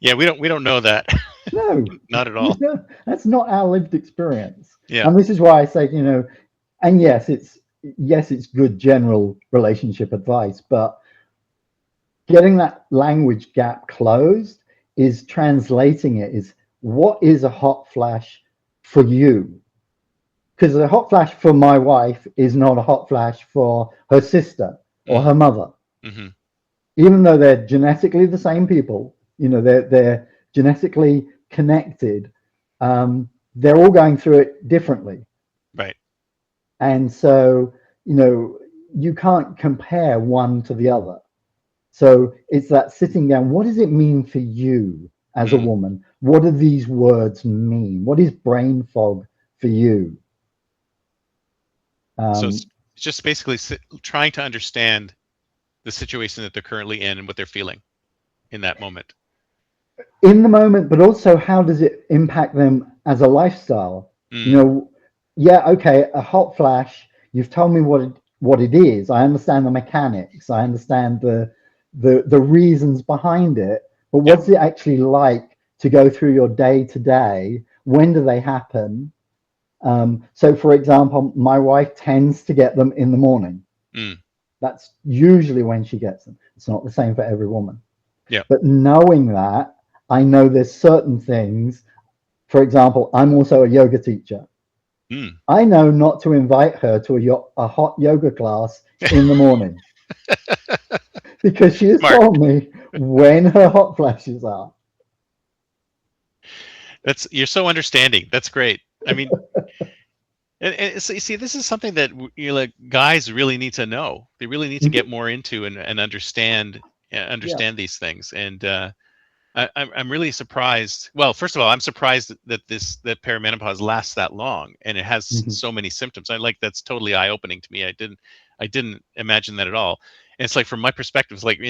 Yeah, we don't know that. No, not at all. That's not our lived experience. Yeah. And this is why I say, and yes, yes, it's good general relationship advice, but getting that language gap closed is translating it is what is a hot flash for you? Because a hot flash for my wife is not a hot flash for her sister or her mother. Mm-hmm. Even though they're genetically the same people, they're genetically connected. They're all going through it differently. Right. And so, you can't compare one to the other. So it's that sitting down. What does it mean for you as a woman? What do these words mean? What is brain fog for you? So it's just basically trying to understand the situation that they're currently in and what they're feeling in that moment. In the moment, but also how does it impact them as a lifestyle? Yeah, okay, a hot flash. You've told me what it is. I understand the mechanics. I understand the reasons behind it. But what's it actually like to go through your day to day? When do they happen? So, for example, my wife tends to get them in the morning. That's usually when she gets them. It's not the same for every woman. Yeah. But knowing that, I know there's certain things. For example, I'm also a yoga teacher. I know not to invite her to a hot yoga class in the morning because she has told me when her hot flashes are. You're so understanding. That's great. I mean, and so, you see, this is something that guys really need to know. They really need to get more into and understand these things. And I'm really surprised. Well, first of all, I'm surprised that perimenopause lasts that long and it has so many symptoms. That's totally eye-opening to me. I didn't imagine that at all. And it's like, from my perspective, it's like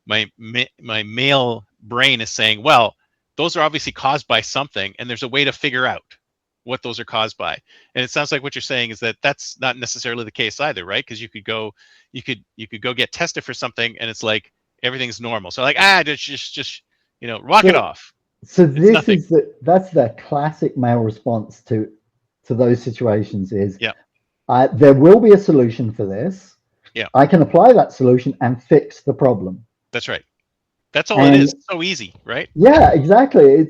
my male brain is saying, well, those are obviously caused by something, and there's a way to figure out what those are caused by. And it sounds like what you're saying is that that's not necessarily the case either, right? Because you could go get tested for something, and it's like everything's normal. So like, just rock it off. So that's the classic male response to those situations is, there will be a solution for this. Yeah. I can apply that solution and fix the problem. That's right. That's all it is. It's so easy, right? Yeah, exactly.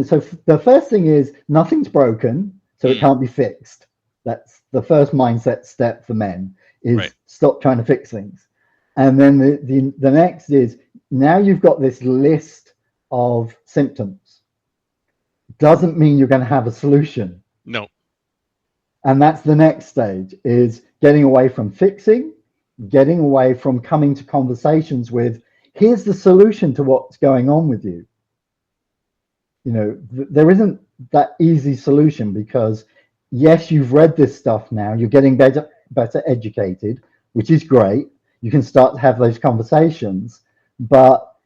So the first thing is nothing's broken, so it can't be fixed. That's the first mindset step for men is stop trying to fix things. And then the next is, now you've got this list of symptoms. Doesn't mean you're going to have a solution. No. And that's the next stage, is getting away from fixing, getting away from coming to conversations with, here's the solution to what's going on with you. There isn't that easy solution, because yes, you've read this stuff now, you're getting better educated, which is great. You can start to have those conversations, but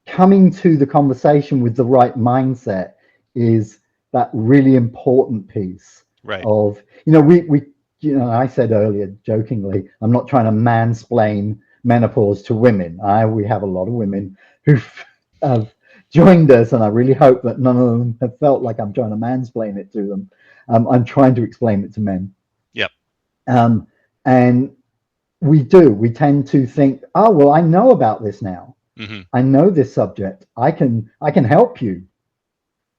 coming to the conversation with the right mindset is that really important piece of, I said earlier jokingly, I'm not trying to mansplain menopause to women. We have a lot of women who have joined us, and I really hope that none of them have felt like I'm trying to mansplain it to them. I'm trying to explain it to men. Yep. And we tend to think, oh, well, I know about this now. I know this subject. I can help you.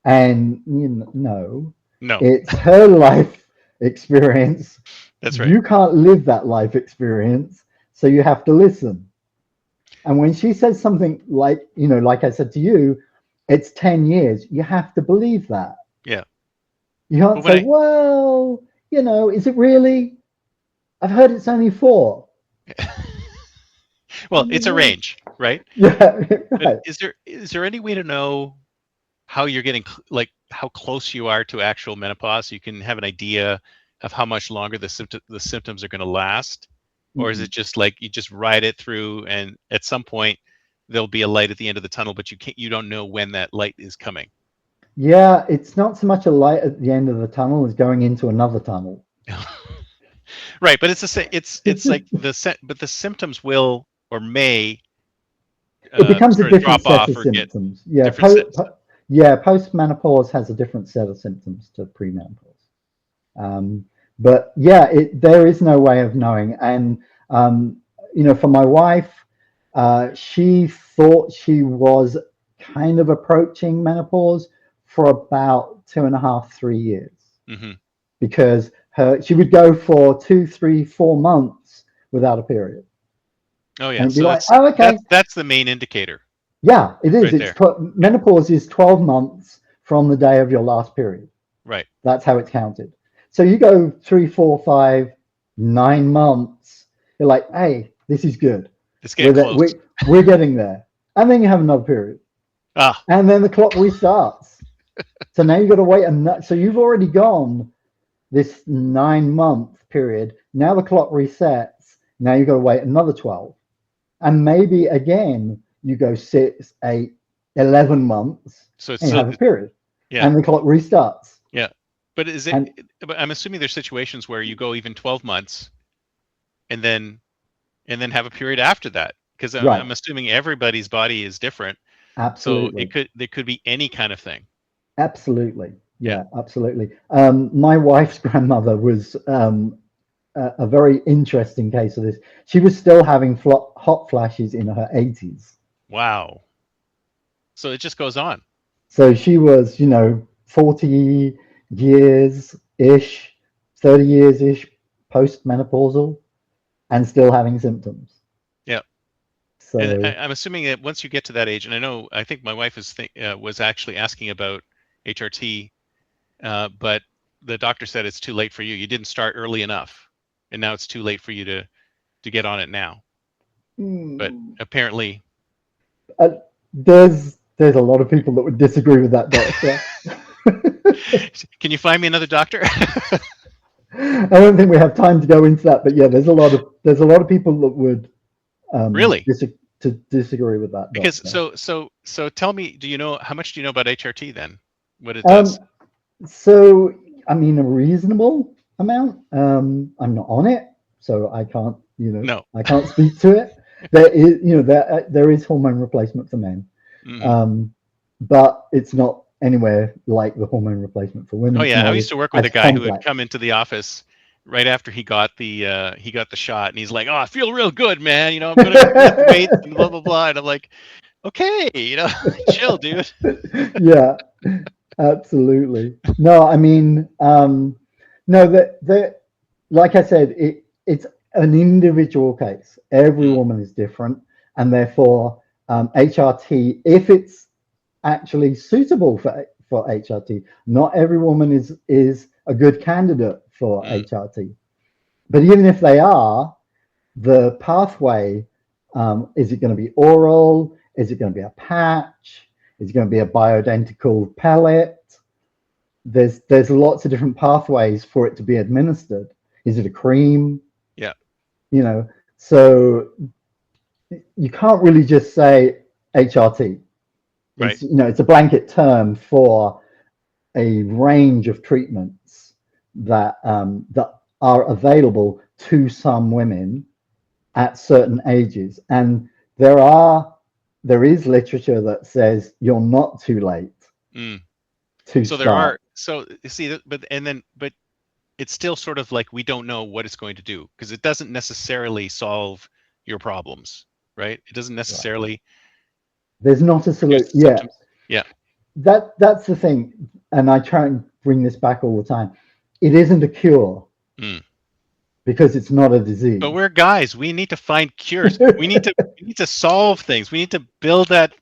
And no, it's her life experience. That's right. You can't live that life experience, so you have to listen. And when she says something like, like I said to you, it's 10 years, you have to believe that. Yeah. You can't say, well, is it really? I've heard it's only 4. Well, it's a range, right? Yeah. Right. Is there any way to know how you're getting, how close you are to actual menopause, so you can have an idea of how much longer the symptoms are going to last? Or is it just like you just ride it through, and at some point there'll be a light at the end of the tunnel, but you don't know when that light is coming? Yeah, it's not so much a light at the end of the tunnel as going into another tunnel. Right, but it's like but the symptoms will or may it becomes a different drop set off of symptoms. Yeah, post-menopause has a different set of symptoms to premenopause. But yeah, there is no way of knowing. And for my wife, she thought she was kind of approaching menopause for about 2.5, 3 years, Hmm. because she would go for 2, 3, 4 months without a period, Oh and yeah. it'd be So like, oh, okay, that's the main indicator yeah, it is. right It's there. Yeah. menopause is 12 months from the day of your last period. Right. That's how it's counted. So you go 3, 4, 5, 9 months. You're like, hey, this is good. It's getting We're there, close. we're getting there, and then you have another period, Ah. and then the clock restarts. So now you've got to wait so you've already gone this 9 month period. Now the clock resets. Now you've got to wait another 12, and maybe again you go 6, 8, 11 months, So it's and you so have a period, yeah. and the clock restarts. Yeah. But is it? And But I'm assuming there's situations where you go even 12 months and then have a period after that, because right, I'm assuming everybody's body is different. So absolutely. there could be any kind of thing. Absolutely. Yeah. Yeah, absolutely. My wife's grandmother was a very interesting case of this. She was still having hot flashes in her 80s. Wow. So it just goes on. So she was, 40 years ish, 30 years ish postmenopausal, and still having symptoms. Yeah. And So, I'm assuming that once you get to that age, and I think my wife was actually asking about HRT, but the doctor said it's too late for you. You didn't start early enough, and now it's too late for you to get on it now. But apparently, uh, there's a lot of people that would disagree with that, doctor. can you find me another doctor? I don't think we have time to go into that, but yeah, there's a lot of people that would Really? disagree with that, Because doctor. so tell me, how much do you know about HRT then? What it Um, does? so I mean, a reasonable amount. I'm not on it, so I can't, No. I can't speak to it. There is, there is hormone replacement for men, Hmm. but it's not anywhere like the hormone replacement for women. Oh It's yeah, I not used to work with a as guy who had come complex. into the office right after he got the shot, and he's like, "Oh, I feel real good, man. I'm gonna lift weights and blah blah blah." And I'm like, "Okay, chill, dude." Yeah, absolutely. No, I mean, no, that like I said, it's an individual case. Every Mm, woman is different, and therefore, HRT, if it's actually suitable for HRT, not every woman is a good candidate for mm, HRT. But even if they are, the pathway, is it going to be oral? Is it going to be a patch? Is it going to be a bioidentical pellet? There's lots of different pathways for it to be administered. Is it a cream? yeah, So you can't really just say HRT. right. It's a blanket term for a range of treatments that are available to some women at certain ages, and there is literature that says you're not too late Mm. to So there start. are so you see that, but it's still sort of like we don't know what it's going to do, because it doesn't necessarily solve your problems, right? It doesn't Right. necessarily There's not a reduce solution. the Yeah, symptoms. Yeah. that's the thing, and I try and bring this back all the time. It isn't a cure Mm. because it's not a But disease. we're guys. We need to find cures. We need to solve things. We need to build that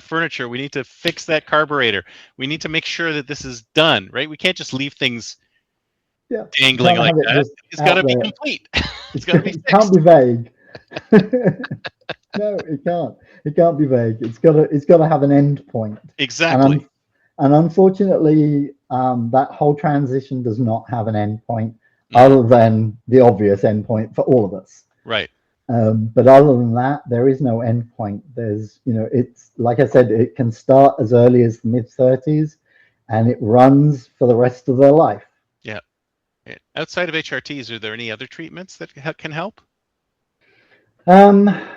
furniture. We need to fix that carburetor. We need to make sure that this is done, right? We can't just leave things Yeah, you dangling can't like have it that. just It's got out to be there. complete. It's got to be It can't fixed. be vague. No, it can't. It can't be vague. It's got to have an end point. And Exactly. unfortunately, that whole transition does not have an end point, Mm. other than the obvious end point for all of us. Right. But other than that, there is no end point. It's like I said, it can start as early as the mid-30s, and it runs for the rest of their life. Yeah. Outside of HRTs, are there any other treatments that can help?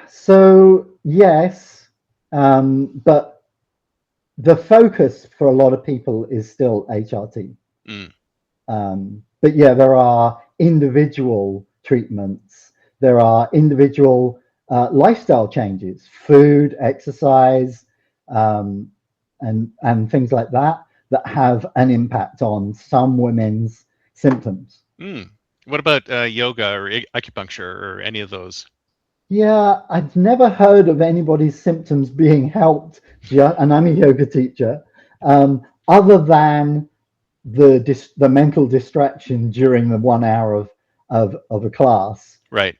So yes, but the focus for a lot of people is still HRT. Mm. but yeah, there are individual treatments. There are individual lifestyle changes, food, exercise, um, and things like that that have an impact on some women's symptoms. Mm. What about yoga or acupuncture or any of those? Yeah, I've never heard of anybody's symptoms being helped, and I'm a yoga teacher, other than the mental distraction during the 1 hour of a class. Right.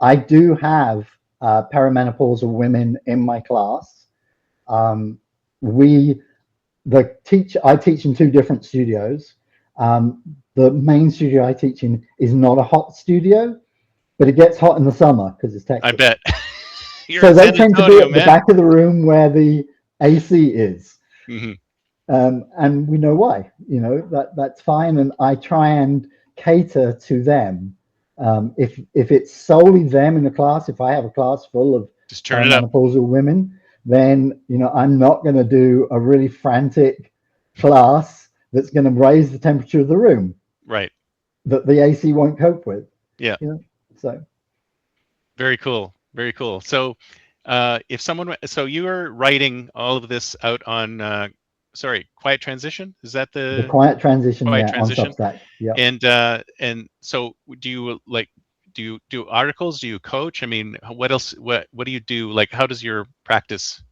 I do have perimenopausal women in my class. We I teach in two different studios. The main studio I teach in is not a hot studio, but it gets hot in the summer because it's I Texas. bet. You're So in they San tend to be Antonio, at the man. back of the room where the AC is. Hmm. And we know why. That's fine. And I try and cater to them. If it's solely them in the class, if I have a class full of Just turn it up. perimenopausal women, then I'm not going to do a really frantic class that's going to raise the temperature of the room Right. that the AC won't cope with. Yeah. So Very cool. Very cool. So, if someone, so you are writing all of this out on, sorry, Quiet Transition? Is that the the quiet transition, Quiet yeah, on Transition? Substack, yeah. And so do you like, do you do articles? Do you coach? I mean, what else? What do you do? Like, how does your practice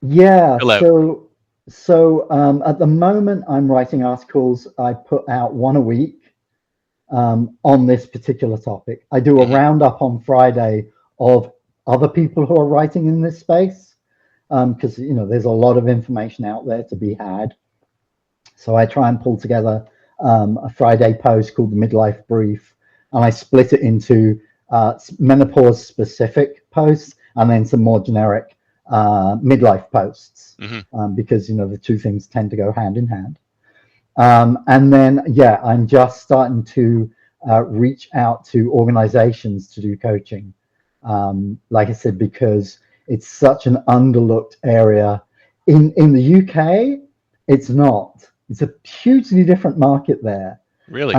Yeah, fill out? so at the moment I'm writing articles. I put out one a week on this particular topic. I do a Hmm. roundup on Friday of other people who are writing in this space because there's a lot of information out there to be had. So I try and pull together a Friday post called the Midlife Brief, and I split it into menopause specific posts and then some more generic midlife posts Hmm. because the two things tend to go hand in hand. And then, yeah, I'm just starting to reach out to organizations to do coaching. Like I said, because it's such an underlooked area. In the UK, it's not. It's a hugely different market there. Really?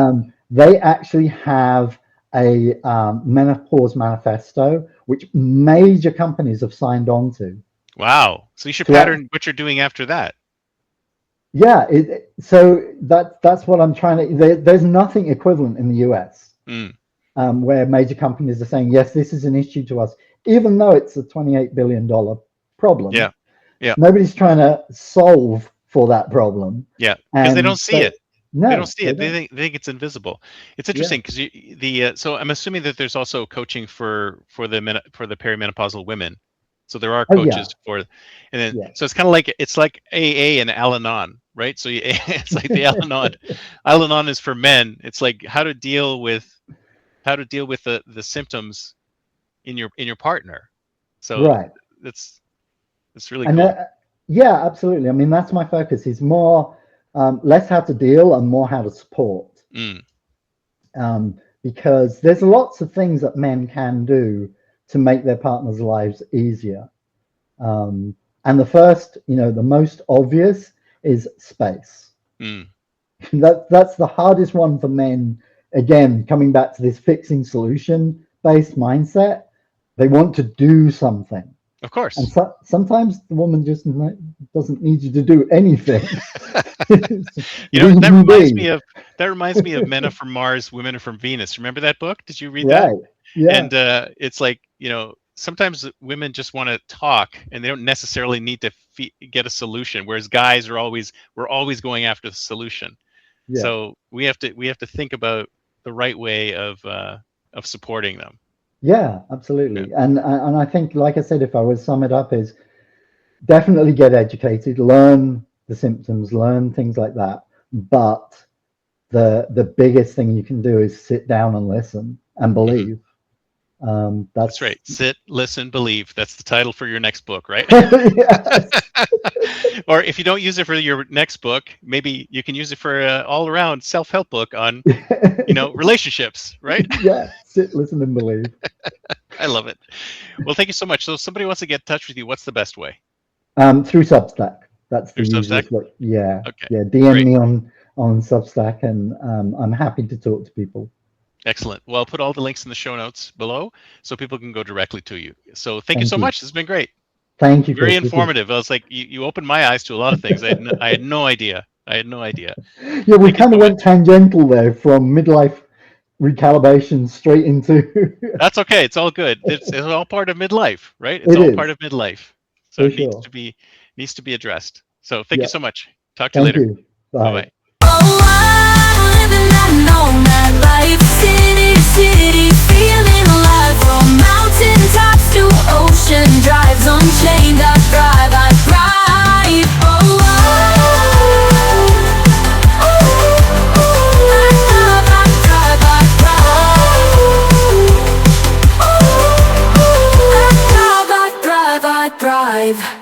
They actually have a menopause manifesto, which major companies have signed on to. Wow. So you should To pattern what you're doing after that. Yeah, so that's what I'm trying to. There's nothing equivalent in the US Mm. where major companies are saying, yes, this is an issue to us, even though it's a $28 billion problem. Yeah. Yeah. Nobody's trying to solve for that problem. Yeah. Because they And don't see it. They don't no, see they it. don't. They think it's invisible. It's Yeah, interesting because so I'm assuming that there's also coaching for the perimenopausal women. So there are oh yeah, coaches for, and then yeah. so it's like AA and Al-Anon, right? So it's like the Al-Anon. Al-Anon is for men. It's like how to deal with the symptoms in your partner. So Right. that's really And cool. yeah, absolutely. I mean, that's my focus is more less how to deal and more how to support. Mm. Because there's lots of things that men can do to make their partner's lives easier. And the first, the most obvious is space. Mm. That's the hardest one for men. Again, coming back to this fixing solution based mindset, they want to do something. Of And course. sometimes the woman just doesn't need you to do anything. That Leave reminds me me be. of Men Are from Mars, Women Are from Venus. Remember that book? Did you read that? Right. Yeah. And it's like, sometimes women just want to talk and they don't necessarily need to get a solution, whereas guys we're always going after the solution. Yeah. So we have to think about the right way of supporting them. Yeah, Yeah. absolutely. And I think, like I said, if I would sum it up, is definitely get educated, learn the symptoms, learn things like that. But the biggest thing you can do is sit down and listen and Mhm. believe. That's That's right. Sit, listen, believe. That's the title for your next book, right? yes. Or if you don't use it for your next book, maybe you can use it for an all-around self-help book on, relationships, right? Yeah, sit, listen, and believe. I love it. Well, thank you so much. So if somebody wants to get in touch with you, what's the best way? Through Substack. That's the Through Substack? easiest way. Yeah, Okay, yeah. DM great. me on on Substack, and I'm happy to talk to people. Excellent. Well, I'll put all the links in the show notes below so people can go directly to you. So thank you Thank so you. much. It's been great. Thank you, Very Chris. informative. I was like, you opened my eyes to a lot of things. I had no idea. I had no idea. Yeah, we Thank you kind so of went much. tangential there from midlife recalibration straight into. That's okay. It's all good. It's all part of midlife, right? It's It all part is, of midlife. So for it sure. needs to be addressed. So thank you Yeah. so much. Talk to you Thank later. you. Bye Bye. bye. Oh, I'm living that nomad life, city to city, feeling alive. From mountain tops to ocean drives, unchained, I thrive, I thrive. Oh, I thrive, I thrive.